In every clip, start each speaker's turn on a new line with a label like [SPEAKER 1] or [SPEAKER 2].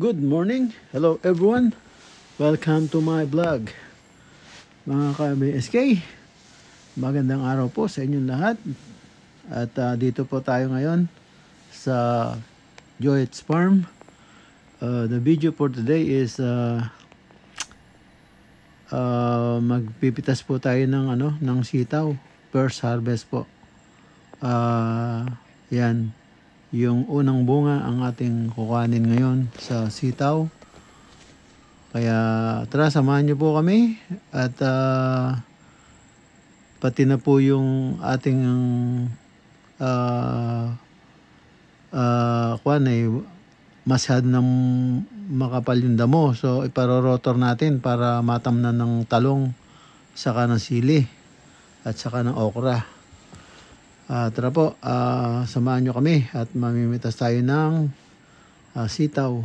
[SPEAKER 1] Good morning. Hello everyone. Welcome to my vlog. Mga ka-BSK, magandang araw po sa inyong lahat. At dito po tayo ngayon sa Joyet's Farm. The video for today is magpipitas po tayo ng sitaw. First harvest po. Yan. Yung unang bunga ang ating kukuhanin ngayon sa sitaw. Kaya tara, samahan niyo po kami at pati na po yung ating masyado ng makapal yung damo. So iparorotor natin para matamnan ng talong, saka ng sili at saka ng okra. Tara po, samahan nyo kami at mamimitas tayo ng sitaw.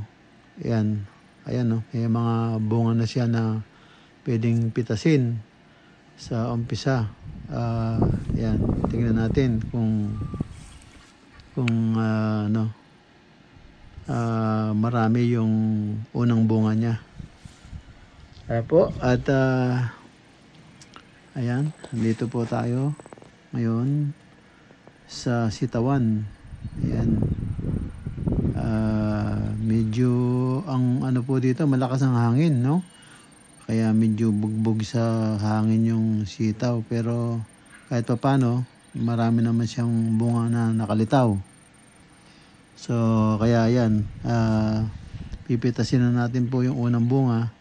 [SPEAKER 1] Ayan, no? May mga bunga na siya na pwedeng pitasin sa umpisa. Ayan, tingnan natin kung marami yung unang bunga niya. Po, at ayan, dito po tayo ngayon sa sitawan. Ayan. Medyo ang po dito, malakas ang hangin, no? Kaya medyo bugbog sa hangin yung sitaw, pero kahit pa paano, marami naman siyang bunga na nakalitaw. So kaya yan, pipitasin na natin po yung unang bunga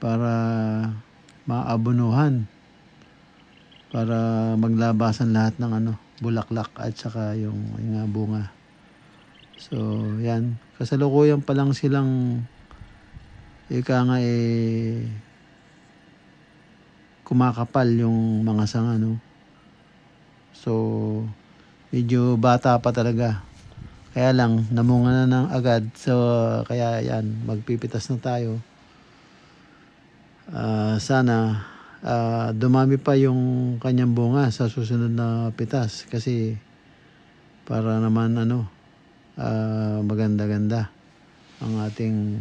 [SPEAKER 1] para maabunuhan, para maglabasan lahat ng bulaklak at saka yung bunga. So yan, kasalukuyan pa lang silang kumakapal yung mga sanga, no? So medyo bata pa talaga, kaya lang namunga na ng agad. So kaya yan, magpipitas na tayo. Sana dumami pa yung kanyang bunga sa susunod na pitas, kasi para naman maganda-ganda ang ating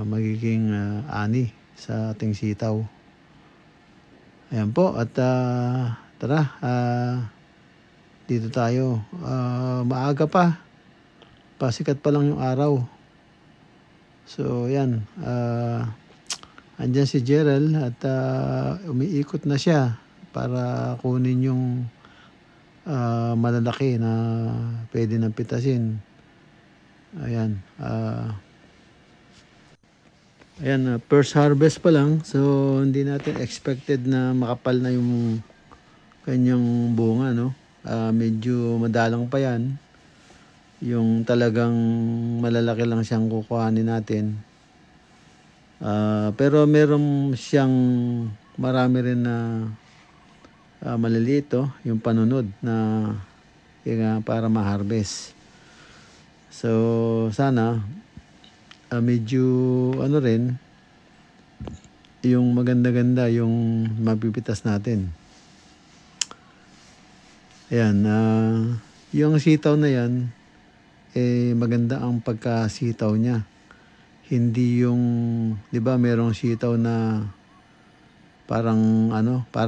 [SPEAKER 1] magiging ani sa ating sitaw. Ayan po, at tara, dito tayo. Maaga pa, pasikat pa lang yung araw. So yan, andyan si Gerald at umiikot na siya para kunin yung malalaki na pwede nang pitasin. Ayan, first harvest pa lang, so hindi natin expected na makapal na yung kanyang bunga, no? Medyo madalang pa yan. Yung talagang malalaki lang siyang kukuhanin natin. Pero meron siyang marami rin na maliliit, yung panunod na para ma-harvest. So sana medyo rin yung maganda-ganda yung mapipitas natin. Ayan, yung sitaw na yan, maganda ang pagkasitaw niya. Hindi yung, 'di ba, merong sitaw na parang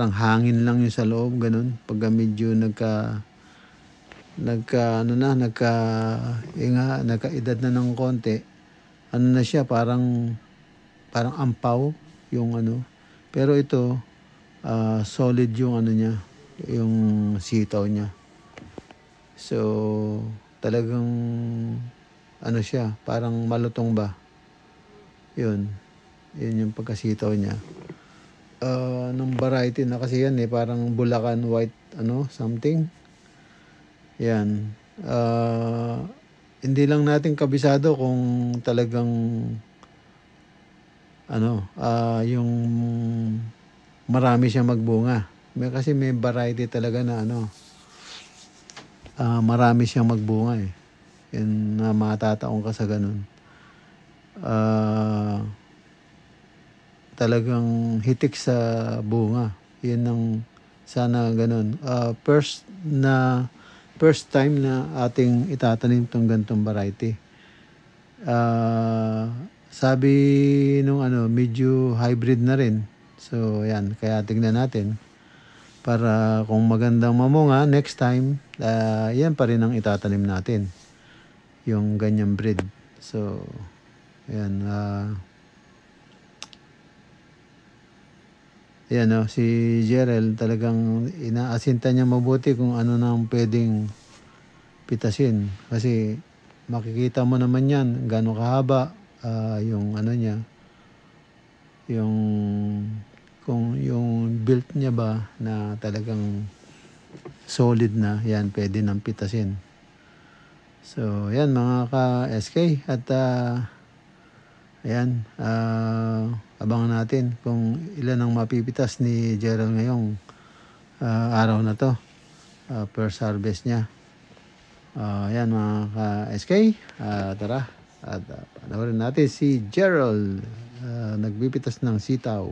[SPEAKER 1] hangin lang yung sa loob, ganun. Pag medyo nagkaedad na ng konti, na siya, parang ampaw yung Pero ito, solid yung niya, yung sitaw niya. So talagang siya, parang malutong ba. Yun yung pagkasitaw niya. Ng variety na kasi yan, parang Bulacan white something. Yan. Hindi lang natin kabisado kung talagang yung marami siyang magbunga. Kasi may variety talaga na marami siyang magbunga Yan na matataong ka sa ganun. Talagang hitik sa bunga. Yan ang sana ganun. First na first time na ating itatanim tong gantong variety. Sabi nung medyo hybrid na rin. So yan, kaya tignan natin para kung magandang mamunga next time, yan pa rin ang itatanim natin, yung ganyang breed. So yan, yan si Jerel talagang inaasinta niya mabuti kung ano nang pwedeng pitasin, kasi makikita mo naman yan gaano kahaba yung niya, yung kung yung built niya ba na talagang solid na, yan pwede nang pitasin. So yan mga ka-SK, at ayan, abangan natin kung ilan ang mapipitas ni Gerald ngayong araw na to, first harvest niya. Ayan mga ka-SK, tara at panoorin natin si Gerald nagbipitas ng sitaw.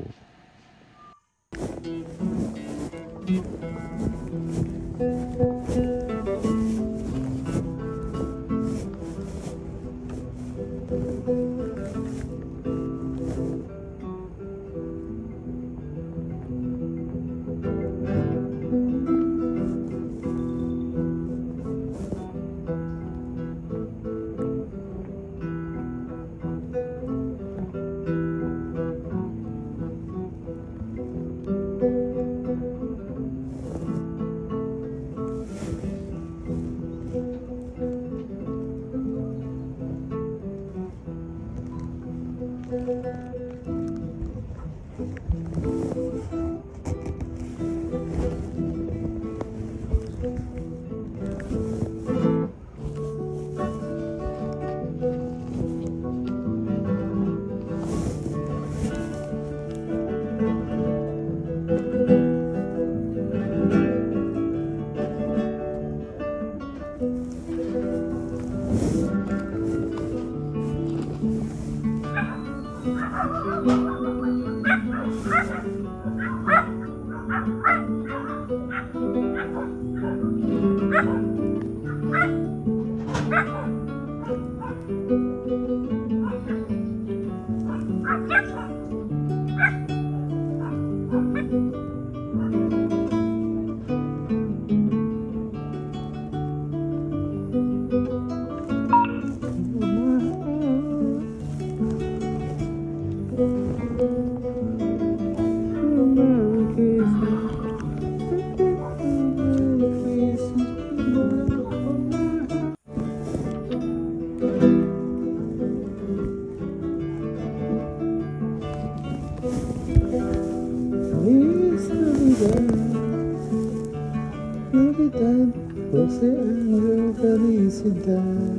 [SPEAKER 1] Navidad, José Angel, felicidad.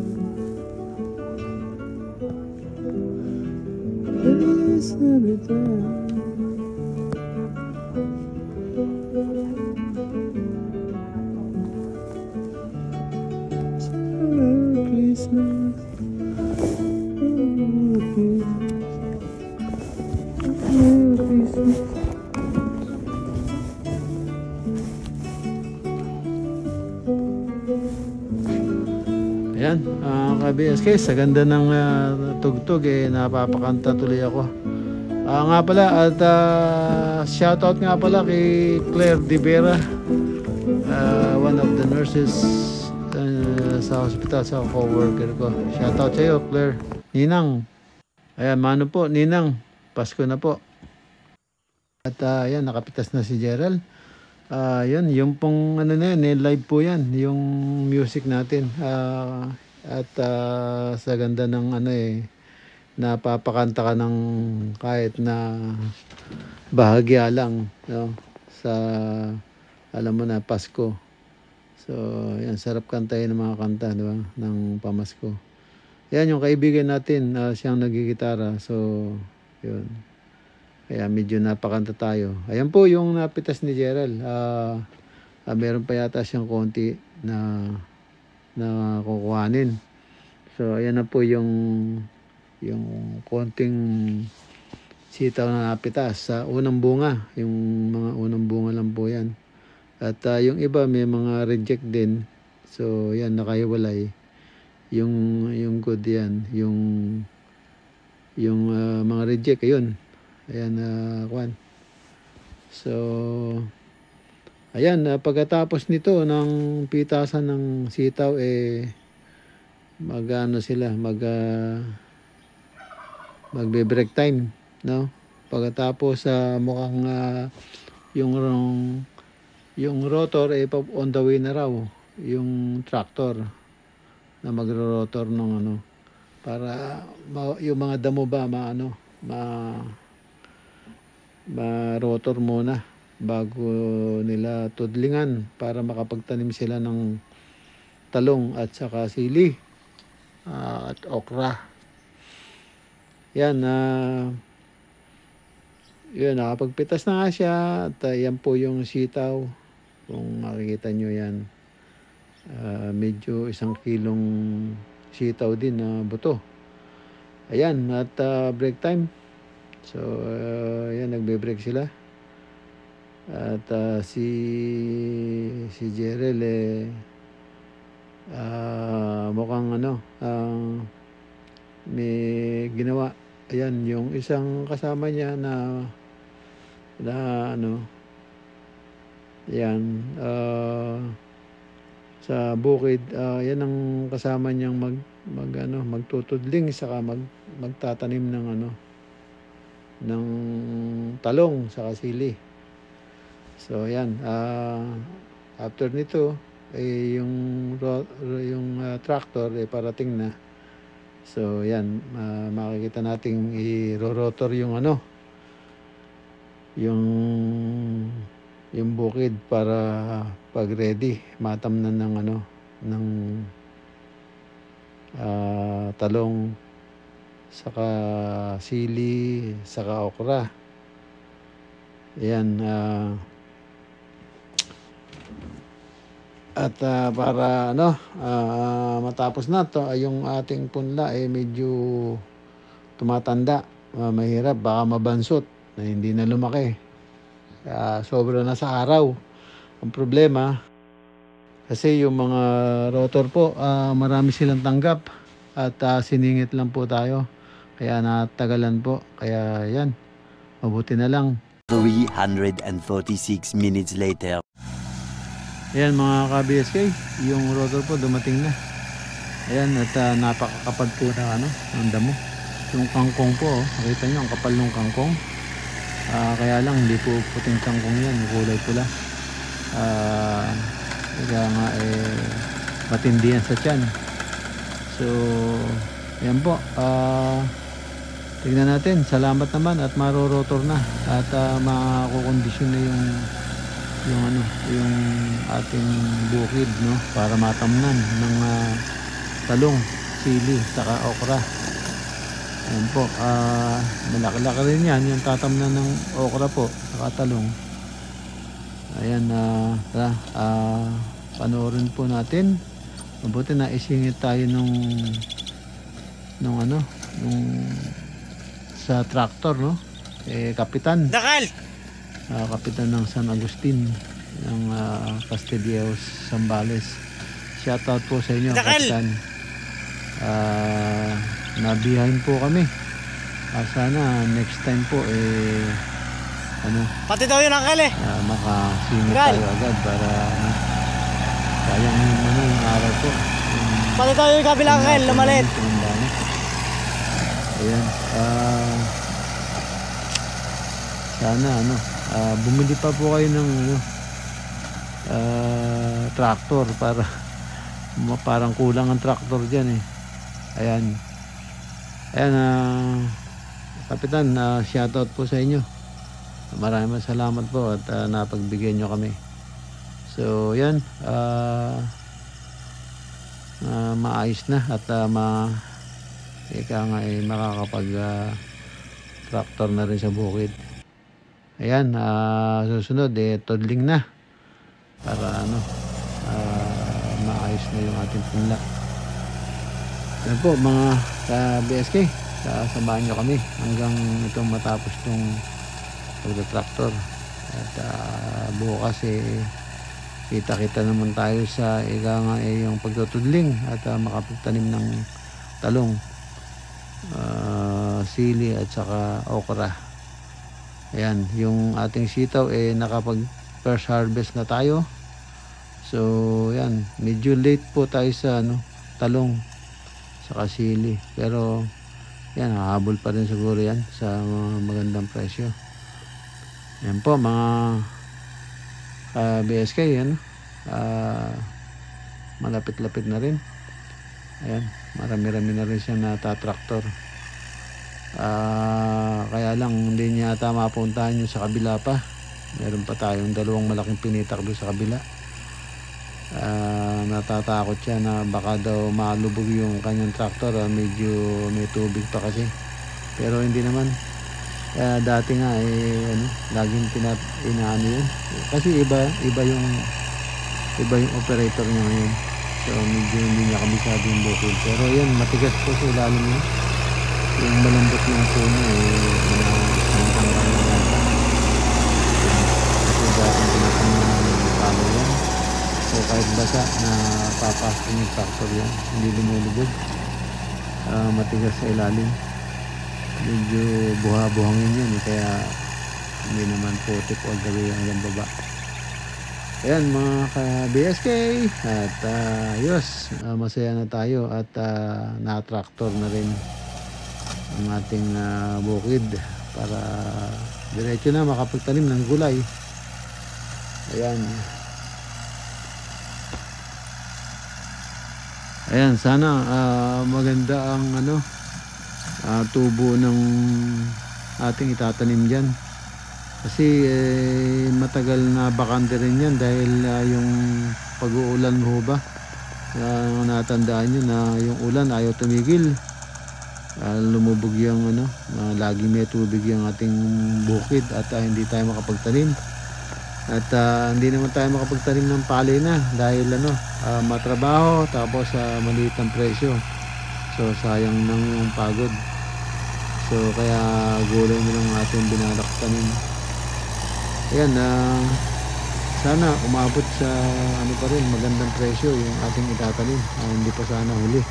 [SPEAKER 1] Feliz Navidad. Merry Christmas. Merry Christmas. Ayan, ka-BSK, sa ganda ng tugtog napapakanta tuloy ako. Nga pala, at shoutout nga pala kay Claire De Vera, one of the nurses sa hospital, sa co-worker ko. Shoutout sa iyo, Claire. Ninang, ayan, mano po, Ninang, Pasko na po. At ayan, nakapitas na si Gerald. Yan, yung pong live po yan, yung music natin. At sa ganda ng napapakanta ka ng kahit na bahagya lang, no? Sa alam mo na Pasko. So yan, sarap kantahin ng mga kanta, di ba, ng pamasko. Yan yung kaibigan natin, siyang nagigitara. So yun, kaya medyo napakanta tayo. Ayan po yung napitas ni Gerald. Meron pa yata siyang konti na kukuhanin. So ayan na po yung konting sitaw na napitas sa unang bunga. Yung mga unang bunga lang po yan. At yung iba may mga reject din. So yan, nakahiwalay. Yung good yan, yung mga reject, ayun. Ayan, kwan. So ayan, pagkatapos nito ng pitasan ng sitaw, magbe break time, no? Pagkatapos mukhang yung rotor on the way na raw, yung tractor na magro-rotor ng ano, para yung mga damo ba ma-rotor muna bago nila tudlingan para makapagtanim sila ng talong at saka sili at okra. Yan, yun, nakapagpitas na nga siya at yan po yung sitaw. Kung makikita nyo yan, medyo 1 kilong sitaw din na buto. Ayan, at break time. So yan, nagbe-break sila. At si Jerel mukhang may ginawa. Ayan, yung isang kasama niya na yan, sa bukid, yan ang kasama niyang magtutudling saka magtatanim ng talong sa sili. So yan, after nito yung tractor parating na. So yan, makikita nating i-rotor yung yung bukid para pag ready matamnan ng talong saka sili saka okra. Ayan, at para matapos na to, yung ating punla medyo tumatanda, mahirap, baka mabansot na hindi na lumaki. Sobra na sa araw. Ang problema kasi yung mga rotor po, marami silang tanggap at siningit lang po tayo, kaya natagalan po. Kaya yan, mabuti na lang.
[SPEAKER 2] 346 minutes later.
[SPEAKER 1] Ayan mga ka-BSK, yung rotor po dumating na. Ayan, at napakakapal po ng damo. Yung kangkong po, nakita nyo ang kapal ng kangkong. Kaya lang hindi po puting kangkong yan, kulay pula. Kaya nga matindi yan sa tiyan. So ayan po, tignan natin. Salamat naman at marorotor na at makukondisyon na yung ating bukid, no, para matamnan ng talong, sili, saka okra. Ayan po, malaki-laki rin yan yung tatamnan ng okra po saka talong. Ayan, panoorin po natin. Mabuti na isingit tayo nung sa tractor, no, kapitan
[SPEAKER 3] Dakal!
[SPEAKER 1] Kapitan ng San Agustin ng Castilleos, Zambales. Shoutout po sa inyo, Kapitan. Nabiyahin po kami. Sana next time po
[SPEAKER 3] Pati daw yun, Uncle,
[SPEAKER 1] makasingit tayo agad para sayang yung araw po.
[SPEAKER 3] Pati daw yung kabilang, Uncle, lumalit.
[SPEAKER 1] Ayan, sana bumili pa po kayo ng tractor para parang kulang ang tractor dyan Ayan, Kapitan, shoutout po sa inyo. Maraming salamat po at napagbigyan nyo kami. So yan, maayos na at makakapag tractor na rin sa bukid. Ayan, susunod toddling na para maayos na yung ating punla. Yan po mga ka-BSK, sasamahan nyo kami hanggang itong matapos itong pagda-tractor. At bukas kita-kita naman tayo sa yung pagtutudling at makapagtanim ng talong, sili at saka okra. Ayan, yung ating sitaw nakapag first harvest na tayo. So yan, medyo late po tayo sa talong saka sili, pero yan, hahabol pa rin siguro yan sa magandang presyo. Yan po mga BSK, malapit-lapit na rin. Ayan, marami-rami na rin siya natatraktor. Kaya lang hindi niya ata mapuntahan yung sa kabila pa. Meron pa tayong dalawang malaking pinitak doon sa kabila. Natatakot siya na baka daw malubog yung kanyang traktor. Medyo may tubig pa kasi, pero hindi naman. Dati nga laging inaano yun kasi iba yung operator niya ngayon, so medyo hindi niya kabisado yung bukid. Pero yan, matigas po sa ilalim niya, yung malambot yung puno isang tangkang na yata. Kasi dati tinatanong ng palo yan, so kahit basa na papasok yung traktor yan, hindi lumulubog. Matigas sa ilalim, medyo buha-buhangin yan kaya hindi naman putik all the way hanggang baba. Ayan mga ka-BSK, at masaya na tayo at na-tractor na rin ang ating bukid para diretso na makapagtanim ng gulay. Ayan. Ayan, sana maganda ang tubo ng ating itatanim dyan, kasi matagal na bakante rin yan dahil yung pag-uulan ho ba, natandaan nyo na yung ulan ayaw tumigil. Lumubog yung lagi may tubig yung ating bukid at hindi tayo makapagtanim. At hindi naman tayo makapagtanim ng palay na dahil matrabaho, tapos maliit ang presyo, so sayang nang yung pagod. So kaya gulay na lang ating binalak tanim. Ayan, sana umabot sa pa rin magandang presyo yung ating itatanim. Hindi pa sana huli.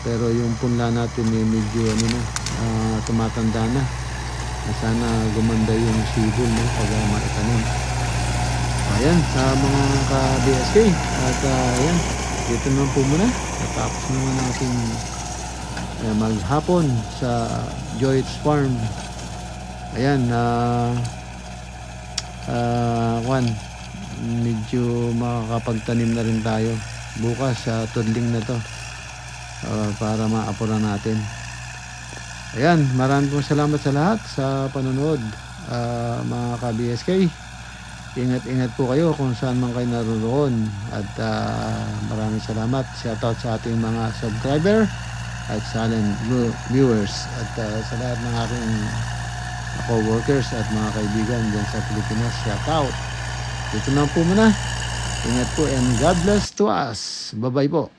[SPEAKER 1] Pero yung punla natin medyo tumatanda na. Sana gumanda yung sibol pag maitanim. Ayan, sa mga ka-BSK, at ayan, dito naman po muna. Natapos naman natin maghapon sa Joy's Farm. Ayan, medyo makakapagtanim na rin tayo bukas sa tudling na to, para maapuran natin. Ayan, maraming pong salamat sa lahat sa panonood, mga ka-BSK. Ingat-ingat po kayo kung saan man kayo naroon, at maraming salamat. Shoutout sa ating mga subscriber at silent viewers, at sa lahat ng aking co-workers at mga kaibigan dyan sa Pilipinas. Shoutout. Dito na po muna. Ingat po and God bless to us. Bye-bye po.